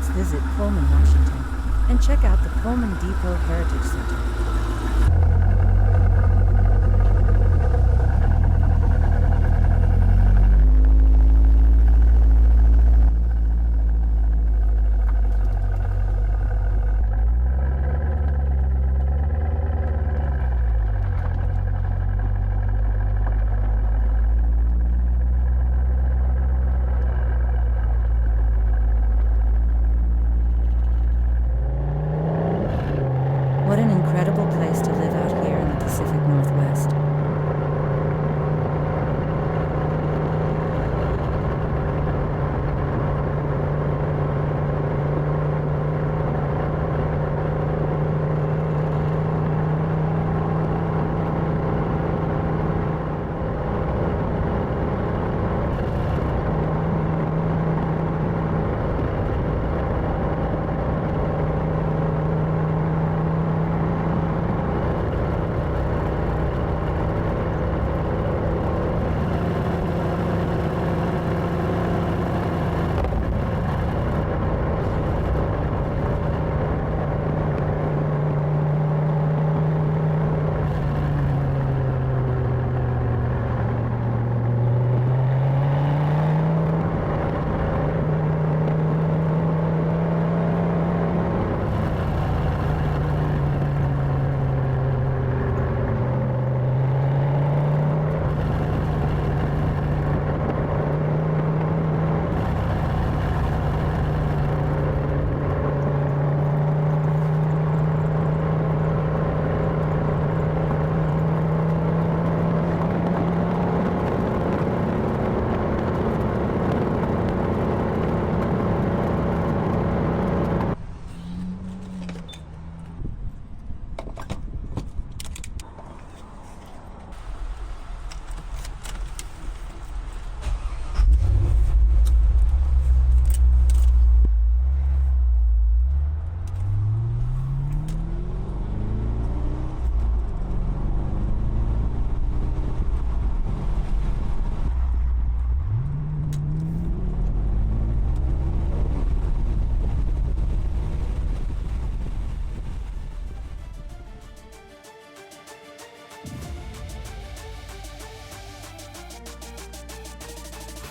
let's visit Pullman, Washington, and check out the Pullman Heritage Center. What an incredible place to live out here in the Pacific Northwest.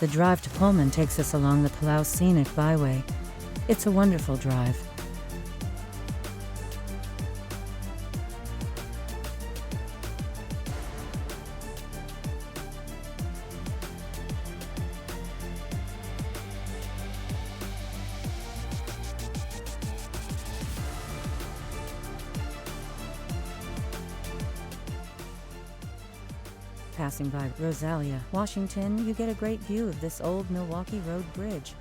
The drive to Pullman takes us along the Palau Scenic Byway. It's a wonderful drive. Passing by Rosalia, Washington, you get a great view of this old Milwaukee Road Bridge.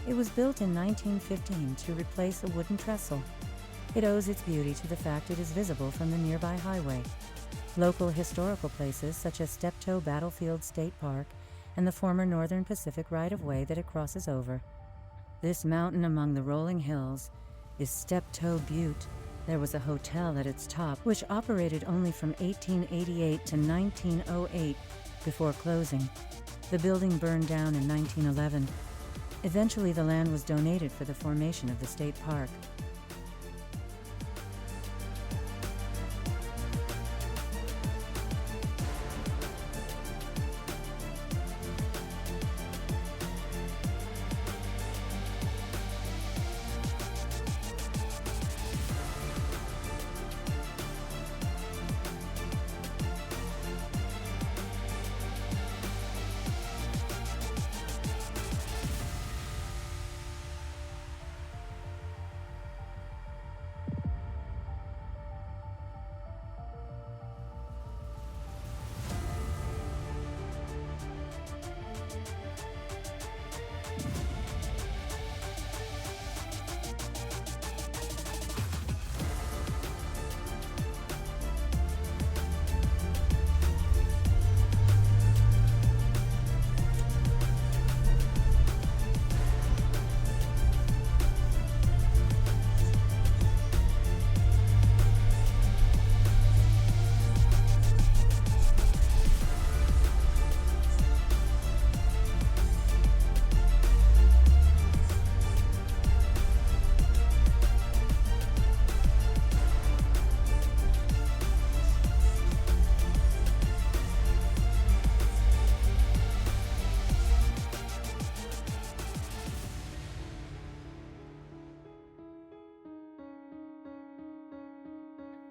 It was built in 1915 to replace a wooden trestle. It owes its beauty to the fact it is visible from the nearby highway. Local historical places such as Steptoe Battlefield State Park and the former Northern Pacific right-of-way that it crosses over. This mountain among the rolling hills is Steptoe Butte. There was a hotel at its top, which operated only from 1888 to 1908 before closing. The building burned down in 1911. Eventually, the land was donated for the formation of the state park.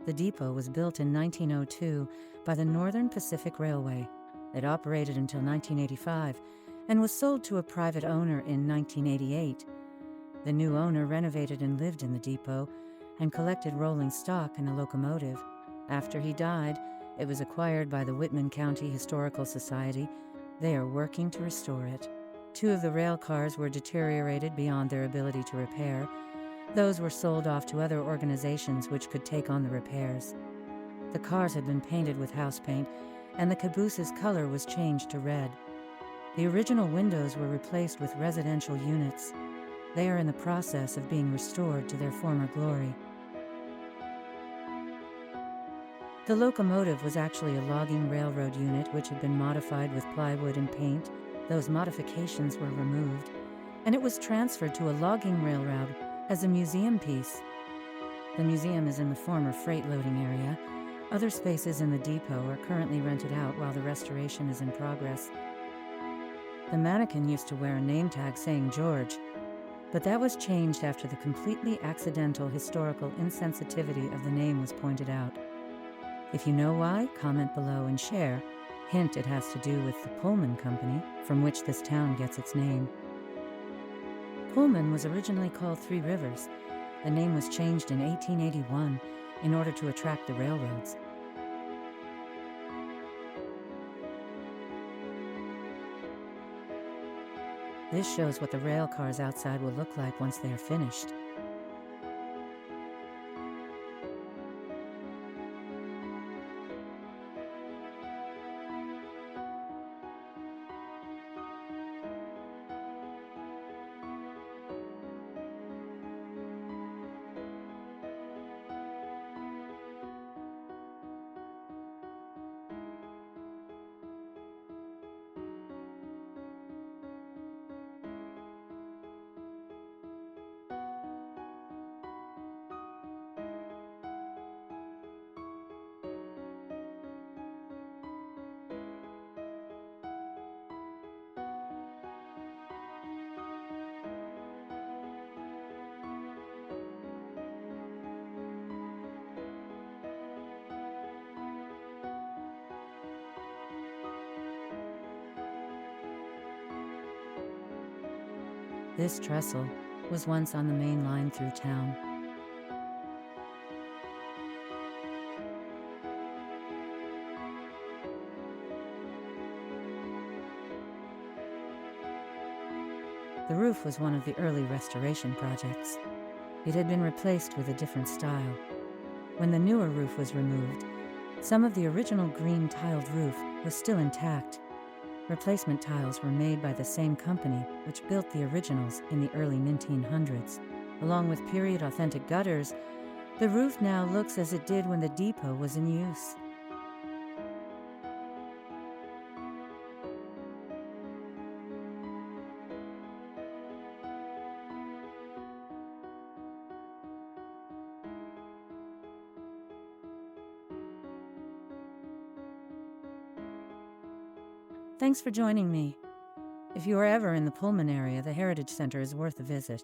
The depot was built in 1902 by the Northern Pacific Railway. It operated until 1985 and was sold to a private owner in 1988. The new owner renovated and lived in the depot and collected rolling stock and a locomotive. After he died, it was acquired by the Whitman County Historical Society. They are working to restore it. 2 of the rail cars were deteriorated beyond their ability to repair. Those were sold off to other organizations which could take on the repairs. The cars had been painted with house paint, and the cabooses' color was changed to red. The original windows were replaced with residential units. They are in the process of being restored to their former glory. The locomotive was actually a logging railroad unit which had been modified with plywood and paint. Those modifications were removed, and it was transferred to a logging railroad as a museum piece. The museum is in the former freight loading area. Other spaces in the depot are currently rented out while the restoration is in progress. The mannequin used to wear a name tag saying George, but that was changed after the completely accidental historical insensitivity of the name was pointed out. If you know why, comment below and share. Hint, it has to do with the Pullman Company, from which this town gets its name. Pullman was originally called Three Rivers. The name was changed in 1881 in order to attract the railroads. This shows what the rail cars outside will look like once they are finished. This trestle was once on the main line through town. The roof was one of the early restoration projects. It had been replaced with a different style. When the newer roof was removed, some of the original green tiled roof was still intact. Replacement tiles were made by the same company which built the originals in the early 1900s. Along with period authentic gutters, the roof now looks as it did when the depot was in use. Thanks for joining me. If you are ever in the Pullman area, the Heritage Center is worth a visit.